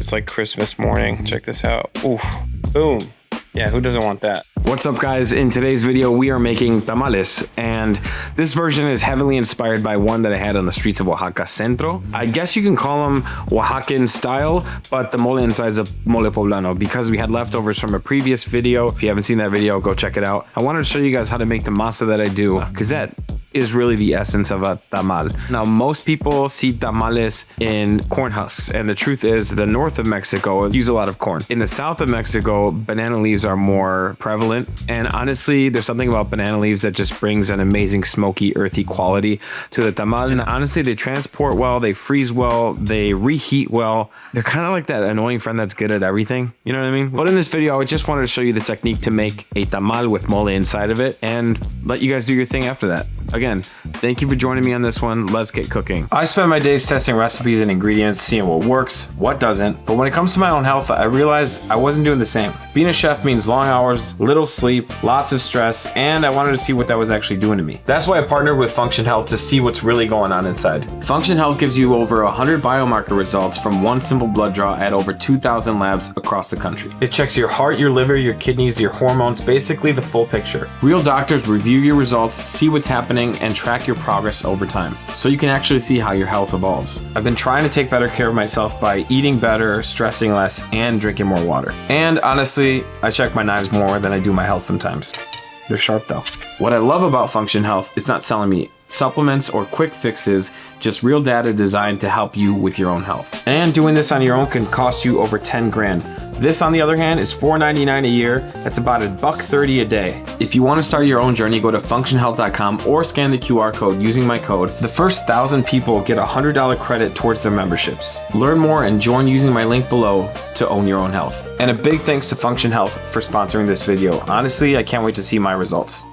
It's like Christmas morning. Check this out. Oof. Boom. Yeah, who doesn't want that? What's up, guys? In today's video, we are making tamales, and this version is heavily inspired by one that I had on the streets of Oaxaca Centro. I guess you can call them Oaxacan style, but the mole inside is a mole poblano because we had leftovers from a previous video. If you haven't seen that video, go check it out. I wanted to show you guys how to make the masa that I do, because that is really the essence of a tamal. Now, most people see tamales in corn husks, and the truth is the north of Mexico use a lot of corn. In the south of Mexico, banana leaves are more prevalent, and honestly, there's something about banana leaves that just brings an amazing smoky, earthy quality to the tamal. And honestly, they transport well, they freeze well, they reheat well. They're kind of like that annoying friend that's good at everything, you know what I mean? But in this video, I just wanted to show you the technique to make a tamal with mole inside of it and let you guys do your thing after that. Again, thank you for joining me on this one. Let's get cooking. I spend my days testing recipes and ingredients, seeing what works, what doesn't. But when it comes to my own health, I realized I wasn't doing the same. Being a chef means long hours, little sleep, lots of stress, and I wanted to see what that was actually doing to me. That's why I partnered with Function Health to see what's really going on inside. Function Health gives you over 100 biomarker results from one simple blood draw at over 2,000 labs across the country. It checks your heart, your liver, your kidneys, your hormones, basically the full picture. Real doctors review your results, see what's happening, and track your progress over time, so you can actually see how your health evolves. I've been trying to take better care of myself by eating better, stressing less, and drinking more water. And honestly, I check my knives more than I do my health sometimes. They're sharp though. What I love about Function Health is not selling me supplements or quick fixes, just real data designed to help you with your own health. And doing this on your own can cost you over 10 grand. This, on the other hand, is $4.99 a year. That's about $1.30 a day. If you want to start your own journey, go to functionhealth.com or scan the QR code using my code. The first 1,000 people get a $100 credit towards their memberships. Learn more and join using my link below to own your own health. And a big thanks to Function Health for sponsoring this video. Honestly, I can't wait to see my results.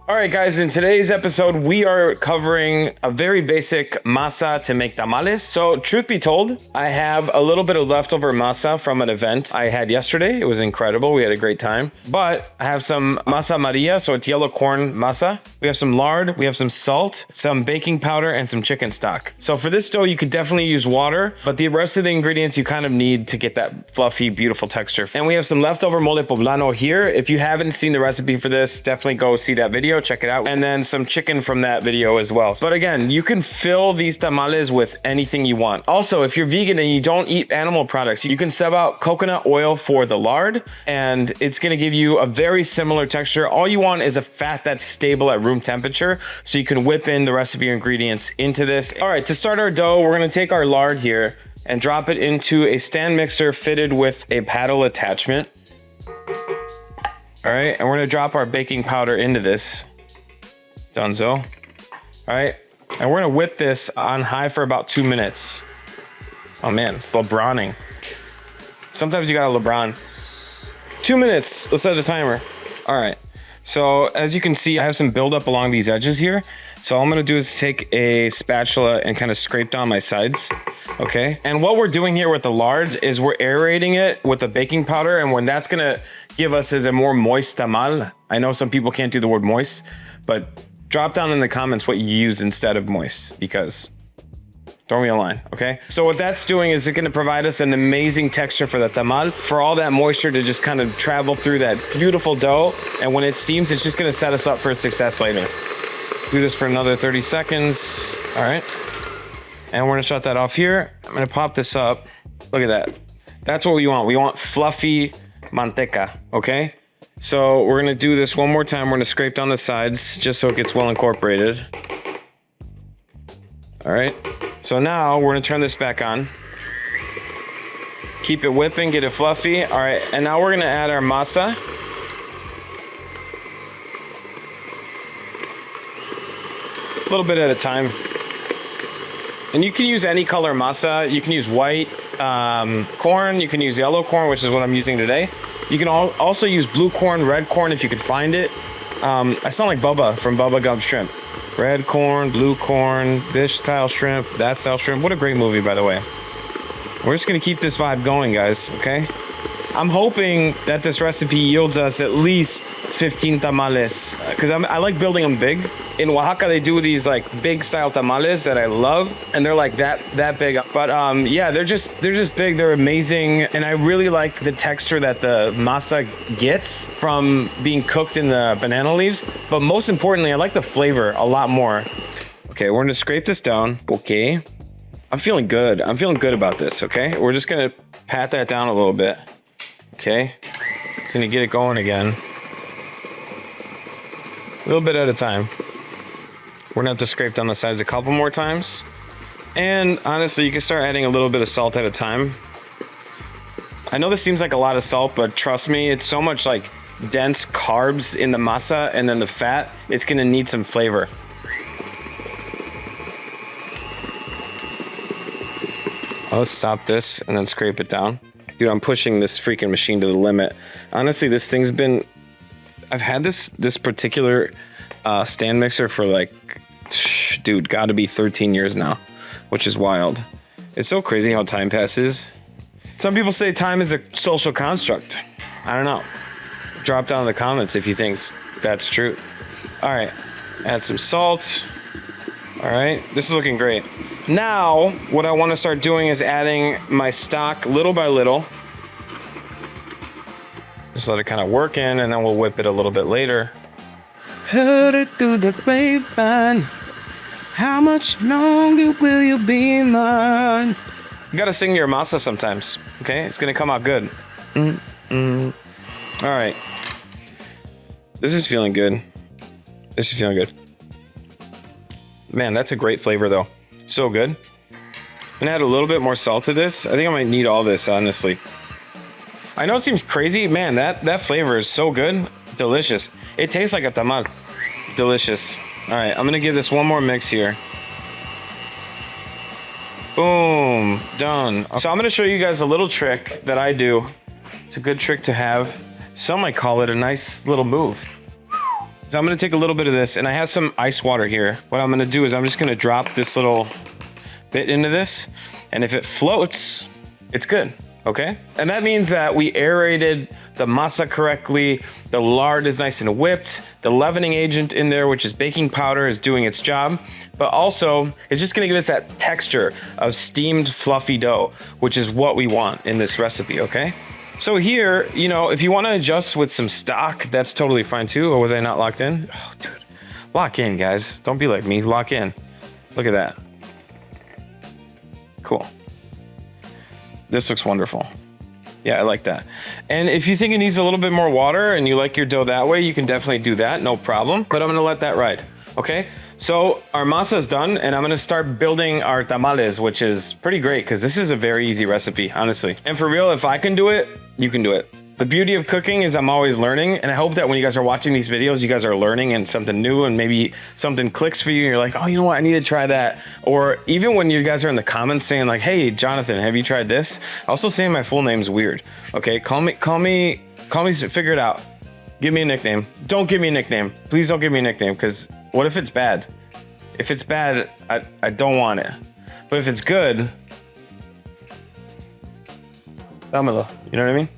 All right, guys, in today's episode, we are covering a very basic masa to make tamales. So truth be told, I have a little bit of leftover masa from an event I had yesterday. It was incredible. We had a great time. But I have some masa amarilla, so it's yellow corn masa. We have some lard, we have some salt, some baking powder, and some chicken stock. So for this dough, you could definitely use water, but the rest of the ingredients you kind of need to get that fluffy, beautiful texture. And we have some leftover mole poblano here. If you haven't seen the recipe for this, definitely go see that video. Check it out. And then some chicken from that video as well. But again, you can fill these tamales with anything you want. Also, if you're vegan and you don't eat animal products, you can sub out coconut oil for the lard, and it's going to give you a very similar texture. All you want is a fat that's stable at room temperature, so you can whip in the rest of your ingredients into this. All right, to start our dough, we're going to take our lard here and drop it into a stand mixer fitted with a paddle attachment. All right, and we're going to drop our baking powder into this. Dunzo. All right, and we're gonna whip this on high for about 2 minutes. Oh man, it's LeBroning. Sometimes you gotta LeBron. 2 minutes, let's set the timer. All right, so as you can see, I have some buildup along these edges here. So all I'm gonna do is take a spatula and kind of scrape down my sides, okay? And what we're doing here with the lard is we're aerating it with the baking powder, and what that's gonna give us is a more moist tamal. I know some people can't do the word moist, but drop down in the comments what you use instead of moist, because throw me a line, okay? So what that's doing is it's gonna provide us an amazing texture for the tamal, for all that moisture to just kind of travel through that beautiful dough. And when it steams, it's just gonna set us up for success later. Do this for another 30 seconds, all right? And we're gonna shut that off here. I'm gonna pop this up. Look at that. That's what we want. We want fluffy manteca, okay? So we're gonna do this one more time. We're gonna scrape down the sides just so it gets well incorporated. All right, so now we're gonna turn this back on. Keep it whipping, get it fluffy. All right, and now we're gonna add our masa. A little bit at a time. And you can use any color masa. You can use white corn, you can use yellow corn, which is what I'm using today. You can also use blue corn, red corn if you could find it. I sound like Bubba from Bubba Gump Shrimp. Red corn, blue corn, this style shrimp, that style shrimp. What a great movie, by the way. We're just gonna keep this vibe going, guys, okay? I'm hoping that this recipe yields us at least 15 tamales, because I like building them big. in Oaxaca, they do these like big style tamales that I love, and they're like that big. But yeah, they're just big. They're amazing, and I really like the texture that the masa gets from being cooked in the banana leaves. But most importantly, I like the flavor a lot more. Okay, we're gonna scrape this down. Okay, I'm feeling good. I'm feeling good about this. Okay, we're just gonna pat that down a little bit. Okay, gonna get it going again. A little bit at a time. We're gonna have to scrape down the sides a couple more times. And honestly, you can start adding a little bit of salt at a time. I know this seems like a lot of salt, but trust me, it's so much like dense carbs in the masa, and then the fat, it's gonna need some flavor. Let's stop this and then scrape it down. Dude, I'm pushing this freaking machine to the limit. Honestly, this thing's been, I've had this particular stand mixer for like, dude, gotta be 13 years now, which is wild. It's so crazy how time passes. Some people say time is a social construct. I don't know. Drop down in the comments if you think that's true. All right, add some salt. All right, this is looking great. Now, what I want to start doing is adding my stock little by little. Just let it kind of work in, and then we'll whip it a little bit later. Heard it through the grapevine. How much longer will you be mine? You gotta sing your masa sometimes, okay? It's gonna come out good. All right. This is feeling good. This is feeling good. Man, that's a great flavor though. So good. I'm gonna add a little bit more salt to this. I think I might need all this, honestly. I know it seems crazy. Man, that flavor is so good. Delicious. It tastes like a tamal. Delicious. All right, I'm gonna give this one more mix here. Boom, done. So I'm gonna show you guys a little trick that I do. It's a good trick to have. Some might call it a nice little move. So I'm gonna take a little bit of this, and I have some ice water here. What I'm gonna do is I'm just gonna drop this little bit into this, and if it floats, it's good, okay? And that means that we aerated the masa correctly, the lard is nice and whipped, the leavening agent in there, which is baking powder, is doing its job, but also it's just gonna give us that texture of steamed fluffy dough, which is what we want in this recipe, okay? So here, you know, if you want to adjust with some stock, that's totally fine too. Or was I not locked in? Oh, dude. Lock in, guys. Don't be like me. Lock in. Look at that. Cool. This looks wonderful. Yeah, I like that. And if you think it needs a little bit more water and you like your dough that way, you can definitely do that. No problem. But I'm going to let that ride. Okay? So our masa is done, and I'm gonna start building our tamales, which is pretty great because this is a very easy recipe, honestly. And for real, if I can do it, you can do it. The beauty of cooking is I'm always learning, and I hope that when you guys are watching these videos, you guys are learning and something new, and maybe something clicks for you, and you're like, oh, you know what, I need to try that. Or even when you guys are in the comments saying like, hey, Jonathan, have you tried this? Also saying my full name's weird. Okay, call me, figure it out. Give me a nickname. Don't give me a nickname. Please don't give me a nickname, because what if it's bad? If it's bad, I don't want it. But if it's good, dámelo. You know what I mean?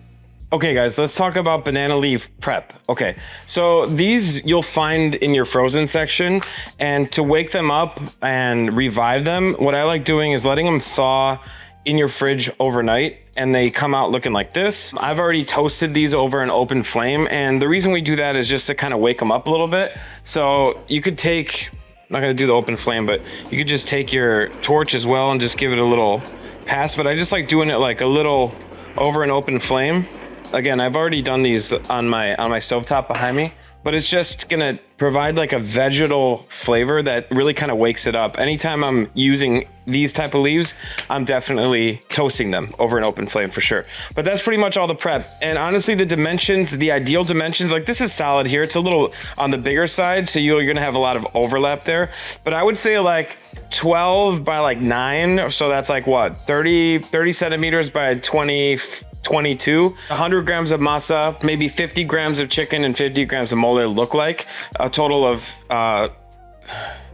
Okay, guys, let's talk about banana leaf prep. Okay, so these you'll find in your frozen section, and to wake them up and revive them, what I like doing is letting them thaw in your fridge overnight, and they come out looking like this. I've already toasted these over an open flame, and the reason we do that is just to kind of wake them up a little bit. So you could take, I'm not gonna do the open flame, but you could just take your torch as well and just give it a little pass, but I just like doing it like a little over an open flame. Again, I've already done these on my stovetop behind me, but it's just gonna provide like a vegetal flavor that really kind of wakes it up. Anytime I'm using these type of leaves, I'm definitely toasting them over an open flame for sure. But that's pretty much all the prep. And honestly, the dimensions, the ideal dimensions, like this is solid here. It's a little on the bigger side, so you're gonna have a lot of overlap there. But I would say like 12 by like 9, so that's like what, 30 centimeters by 22, 100 grams of masa, maybe 50 grams of chicken and 50 grams of mole look like. A total of,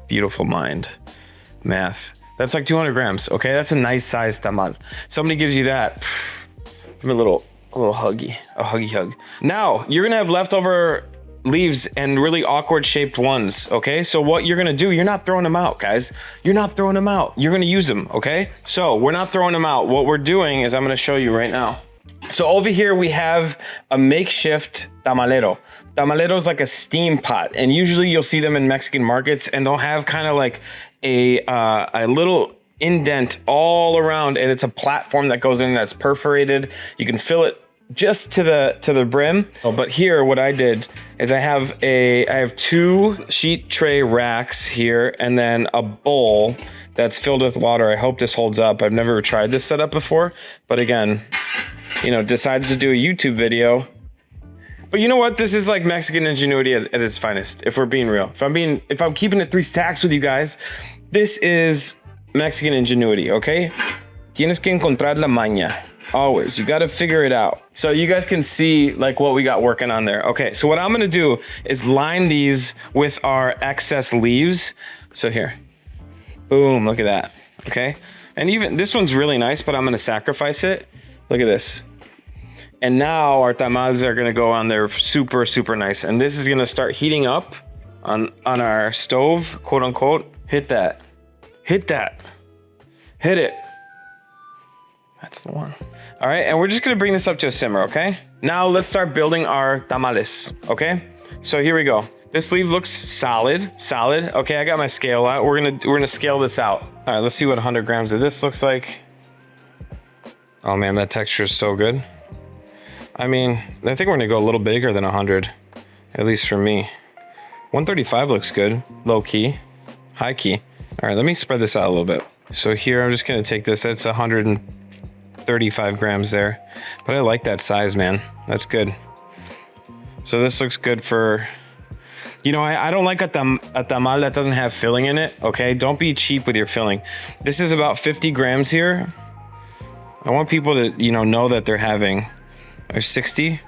beautiful mind, math. That's like 200 grams, okay? That's a nice size tamal. Somebody gives you that, give me a little huggy, a huggy hug. Now, you're gonna have leftover leaves and really awkward shaped ones, okay? So what you're gonna do, you're not throwing them out, guys. You're not throwing them out. You're gonna use them, okay? So we're not throwing them out. What we're doing is I'm gonna show you right now. So over here we have a makeshift tamalero. Tamalero is like a steam pot, and usually you'll see them in Mexican markets, and they'll have kind of like a little indent all around, and it's a platform that goes in that's perforated. You can fill it just to the brim. Oh, but here what I did is I have 2 sheet tray racks here, and then a bowl that's filled with water. I hope this holds up. I've never tried this setup before, but again, you know, decides to do a YouTube video. But you know what? This is like Mexican ingenuity at its finest, if we're being real. If I'm keeping it 3 stacks with you guys, this is Mexican ingenuity, okay? Tienes que encontrar la maña. Always, you got to figure it out. So you guys can see like what we got working on there. Okay, so what I'm gonna do is line these with our excess leaves. So here, boom, look at that, okay? And even this one's really nice, but I'm gonna sacrifice it. Look at this. And now our tamales are gonna go on there super, super nice. And this is gonna start heating up on our stove, quote unquote. Hit that, hit that, hit it. That's the one. All right, and we're just gonna bring this up to a simmer, okay? Now let's start building our tamales, okay? So here we go. This sleeve looks solid. Okay, I got my scale out. We're gonna scale this out. All right, let's see what 100 grams of this looks like. Oh man, that texture is so good. I mean, I think we're gonna go a little bigger than 100, at least for me. 135 looks good, low key, high key. All right, let me spread this out a little bit. So here, I'm just gonna take this, that's 135 grams there. But I like that size, man, that's good. So this looks good for, you know, I don't like a tamal that doesn't have filling in it, okay? Don't be cheap with your filling. This is about 50 grams here. I want people to, you know that they're having, there's 60.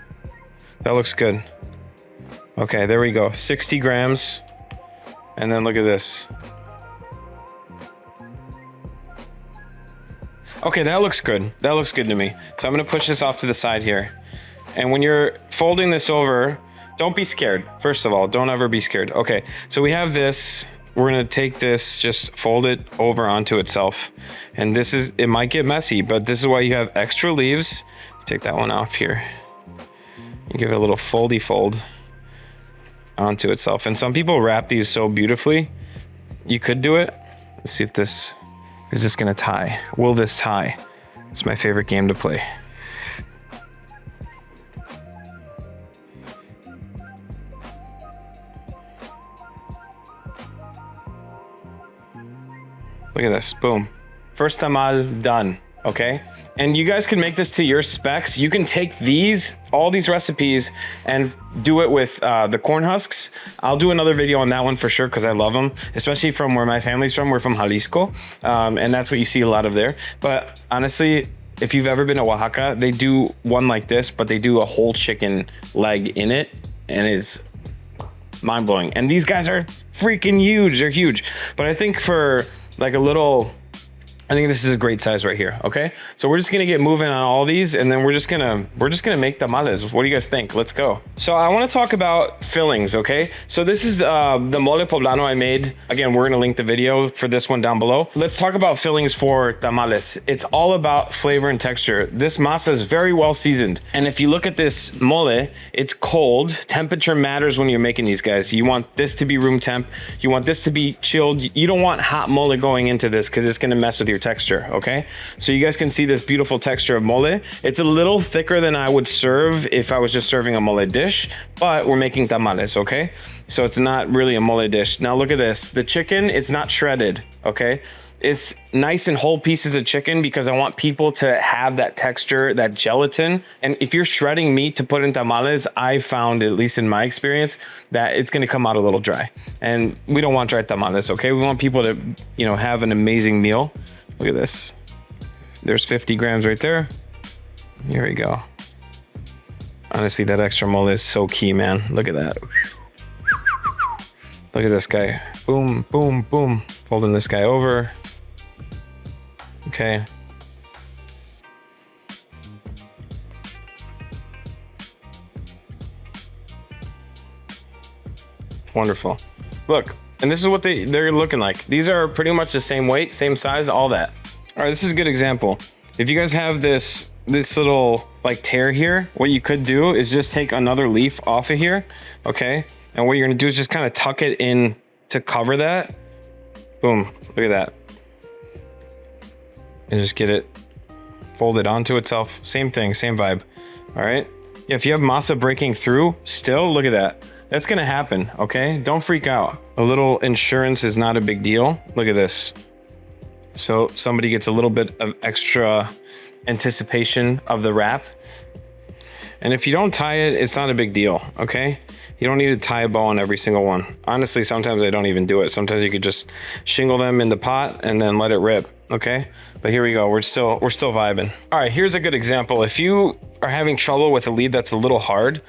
That looks good. Okay, there we go, 60 grams. And then look at this. Okay, that looks good. That looks good to me. So I'm gonna push this off to the side here. And when you're folding this over, don't be scared. First of all, don't ever be scared. Okay, so we have this. We're gonna take this, just fold it over onto itself. And this is, it might get messy, but this is why you have extra leaves. Take that one off here. You give it a little foldy fold onto itself. And some people wrap these so beautifully. You could do it. Let's see if this, is this gonna tie? Will this tie? It's my favorite game to play. Look at this, boom. First tamal done, okay? And you guys can make this to your specs. You can take all these recipes and do it with the corn husks. I'll do another video on that one for sure because I love them, especially from where my family's from. We're from Jalisco, and that's what you see a lot of there. But honestly, if you've ever been to Oaxaca, they do one like this, but they do a whole chicken leg in it, and it's mind-blowing. And these guys are freaking huge. They're huge. But I think for like a little, I think this is a great size right here, okay? So we're just gonna get moving on all these, and then we're just gonna make tamales. What do you guys think? Let's go. So I wanna talk about fillings, okay? So this is the mole poblano I made. Again, we're gonna link the video for this one down below. Let's talk about fillings for tamales. It's all about flavor and texture. This masa is very well seasoned. And if you look at this mole, it's cold. Temperature matters when you're making these guys. You want this to be room temp. You want this to be chilled. You don't want hot mole going into this because it's gonna mess with your texture, okay? So you guys can see this beautiful texture of mole. It's a little thicker than I would serve if I was just serving a mole dish, but we're making tamales, okay? So it's not really a mole dish. Now look at this. The chicken is not shredded, okay? It's nice and whole pieces of chicken because I want people to have that texture, that gelatin. And if you're shredding meat to put in tamales, I found, at least in my experience, that it's gonna come out a little dry. And we don't want dry tamales, okay? We want people to, you know, have an amazing meal. Look at this. There's 50 grams right there. Here we go. Honestly, that extra mole is so key, man. Look at that. Look at this guy. Boom, boom, boom. Folding this guy over. Okay. Wonderful. Look, and this is what they're looking like. These are pretty much the same weight, same size, all that. All right, this is a good example. If you guys have this little like tear here, what you could do is just take another leaf off of here, okay? And what you're gonna do is just kind of tuck it in to cover that. Boom, look at that. And just get it folded onto itself. Same thing, same vibe, all right? Yeah, if you have masa breaking through, still, look at that. That's gonna happen, okay? Don't freak out. A little insurance is not a big deal. Look at this. So somebody gets a little bit of extra anticipation of the wrap. And if you don't tie it, it's not a big deal, okay? You don't need to tie a bow on every single one. Honestly, sometimes I don't even do it. Sometimes you could just shingle them in the pot and then let it rip, okay? But here we go, we're still vibing. All right, here's a good example. If you are having trouble with a lead that's a little hard,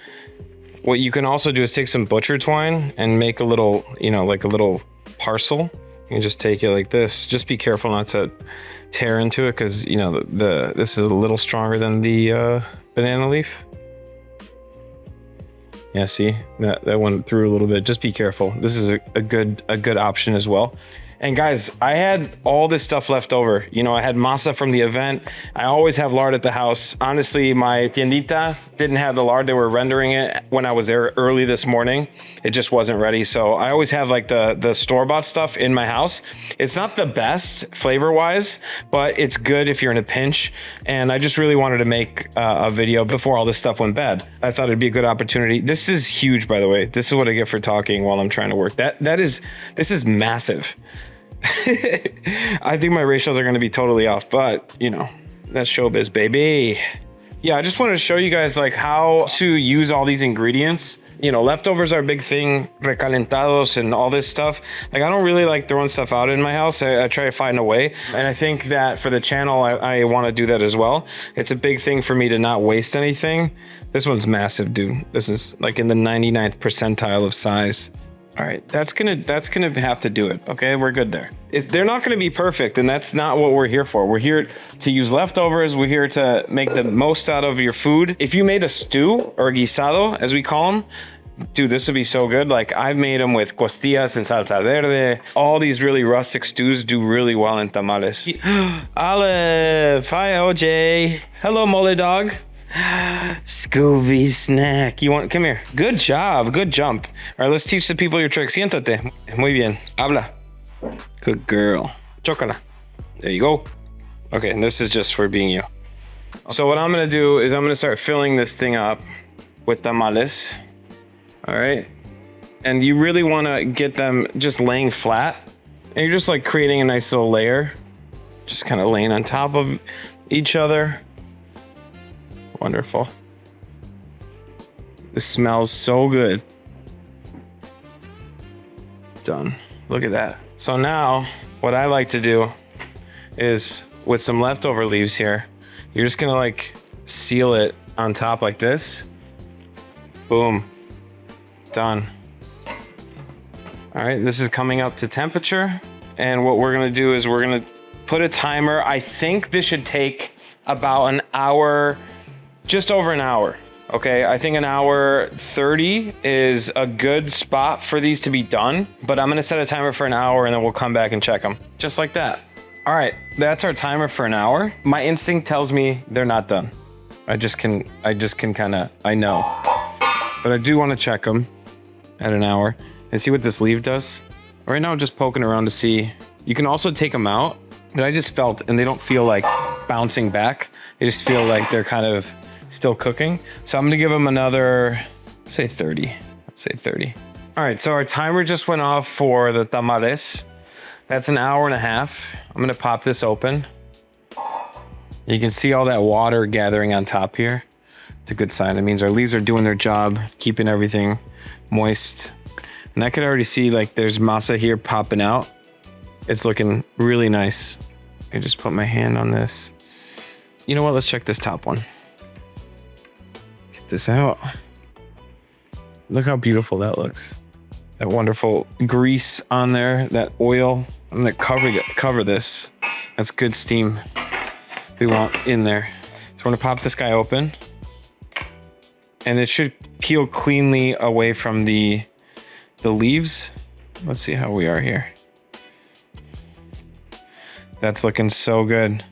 what you can also do is take some butcher twine and make a little, you know, like a little parcel. You can just take it like this. Just be careful not to tear into it because, you know, this is a little stronger than the banana leaf. Yeah, see, that went through a little bit. Just be careful. This is a good option as well. And guys, I had all this stuff left over. You know, I had masa from the event. I always have lard at the house. Honestly, my tiendita didn't have the lard. They were rendering it when I was there early this morning. It just wasn't ready. So I always have like the store-bought stuff in my house. It's not the best flavor-wise, but it's good if you're in a pinch. And I just really wanted to make a video before all this stuff went bad. I thought it'd be a good opportunity. This is huge, by the way. This is what I get for talking while I'm trying to work. This is massive. I think my ratios are going to be totally off, but you know, that's showbiz, baby. Yeah, I just wanted to show you guys like how to use all these ingredients. You know, leftovers are a big thing, recalentados and all this stuff. Like, I don't really like throwing stuff out in my house. I try to find a way. And I think that for the channel, I want to do that as well. It's a big thing for me to not waste anything. This one's massive, dude. This is like in the 99th percentile of size. All right, that's gonna have to do it, okay? We're good there. They're not gonna be perfect, and that's not what we're here for. We're here to use leftovers. We're here to make the most out of your food. If you made a stew, or guisado, as we call them, dude, this would be so good. Like, I've made them with costillas and salsa verde. All these really rustic stews do really well in tamales. Olive, hi OJ. Hello, mole dog. Scooby snack. Come here. Good job. Good jump. All right, let's teach the people your tricks. Siéntate. Muy bien. Habla. Good girl. Chócala. There you go. Okay, and this is just for being you. So what I'm gonna do is I'm gonna start filling this thing up with tamales. All right. And you really wanna get them just laying flat. And you're just like creating a nice little layer. Just kind of laying on top of each other. Wonderful. This smells so good. Done. Look at that. So now what I like to do is with some leftover leaves here, you're just gonna like seal it on top like this. Boom. Done. All right, this is coming up to temperature. And what we're gonna do is we're gonna put a timer. I think this should take about an hour, just over an hour. Okay, I think an hour 30 is a good spot for these to be done, but I'm gonna set a timer for an hour and then we'll come back and check them. Just like that. All right, that's our timer for an hour. My instinct tells me they're not done. I just can kinda, I know. But I do wanna check them at an hour and see what this leaf does. Right now I'm just poking around to see. You can also take them out, but I just felt, and they don't feel like bouncing back. They just feel like they're kind of still cooking. So I'm gonna give them another, say 30. Let's say 30. All right, so our timer just went off for the tamales. That's an hour and a half. I'm gonna pop this open. You can see all that water gathering on top here. It's a good sign. That means our leaves are doing their job, keeping everything moist. And I could already see like there's masa here popping out. It's looking really nice. I just put my hand on this. You know what? Let's check this top one. Get this out. Look how beautiful that looks. That wonderful grease on there, that oil. I'm gonna cover this. That's good steam we want in there. So we're gonna pop this guy open. And it should peel cleanly away from the the leaves. Let's see how we are here. That's looking so good.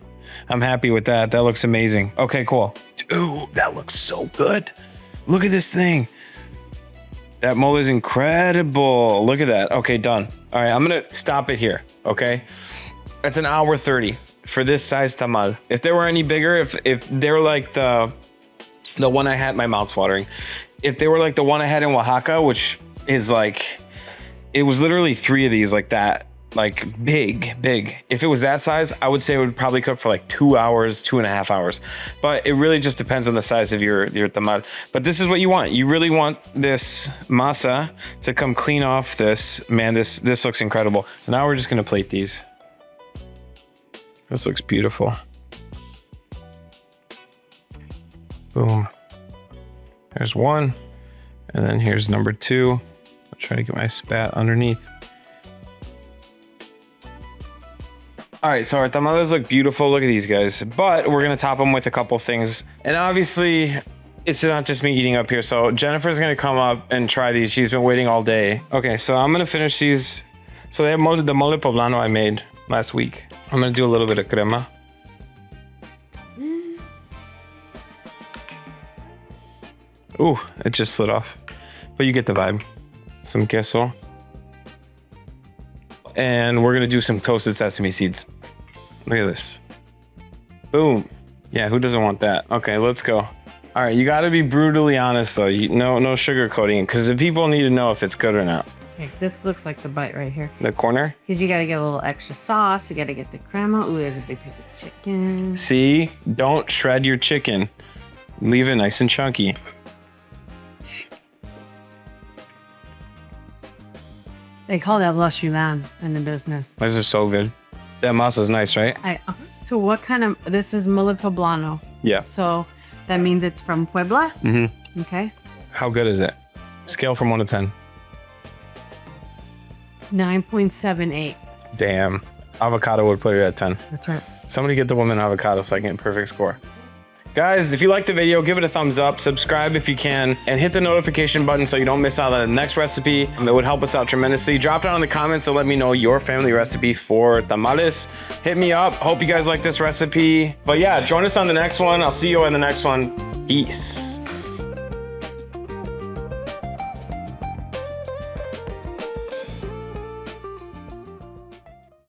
I'm happy with that. That looks amazing. Okay, cool. Dude, that looks so good. Look at this thing. That mole is incredible. Look at that. Okay, done. All right, I'm gonna stop it here, okay? That's an hour 30 for this size tamal. If they were any bigger, if they're like the one I had, my mouth's watering. If they were like the one I had in Oaxaca, which is like, it was literally 3 of these like that, like big. If it was that size, I would say it would probably cook for like 2 hours, 2.5 hours. But it really just depends on the size of your tamal. But this is what you want. You really want this masa to come clean off this. Man, this looks incredible. So now we're just gonna plate these. This looks beautiful. Boom. There's one. And then here's number 2. I'll try to get my spat underneath. All right, so our tamales look beautiful. Look at these guys. But we're gonna top them with a couple things. And obviously, it's not just me eating up here. So Jennifer's gonna come up and try these. She's been waiting all day. Okay, so I'm gonna finish these. So they have the mole poblano I made last week. I'm gonna do a little bit of crema. Ooh, it just slid off. But you get the vibe. Some queso. And we're gonna do some toasted sesame seeds. Look at this. Boom. Yeah, who doesn't want that? Okay, let's go. All right, you gotta be brutally honest though. No sugar coating, because the people need to know if it's good or not. Okay, this looks like the bite right here. The corner? Because you gotta get a little extra sauce. You gotta get the crema. Ooh, there's a big piece of chicken. See, don't shred your chicken. Leave it nice and chunky. They call that blush lamb in the business. This is so good. That masa is nice, right? So what kind of, this is mole poblano. Yeah. So that means it's from Puebla? Mm-hmm. Okay. How good is it? Scale from 1 to 10. 9.78. Damn. Avocado would put it at 10. That's right. Somebody get the woman avocado so I can get a perfect score. Guys, if you like the video, give it a thumbs up, subscribe if you can, and hit the notification button so you don't miss out on the next recipe. It would help us out tremendously. Drop down in the comments to let me know your family recipe for tamales. Hit me up. Hope you guys like this recipe. But yeah, join us on the next one. I'll see you in the next one. Peace.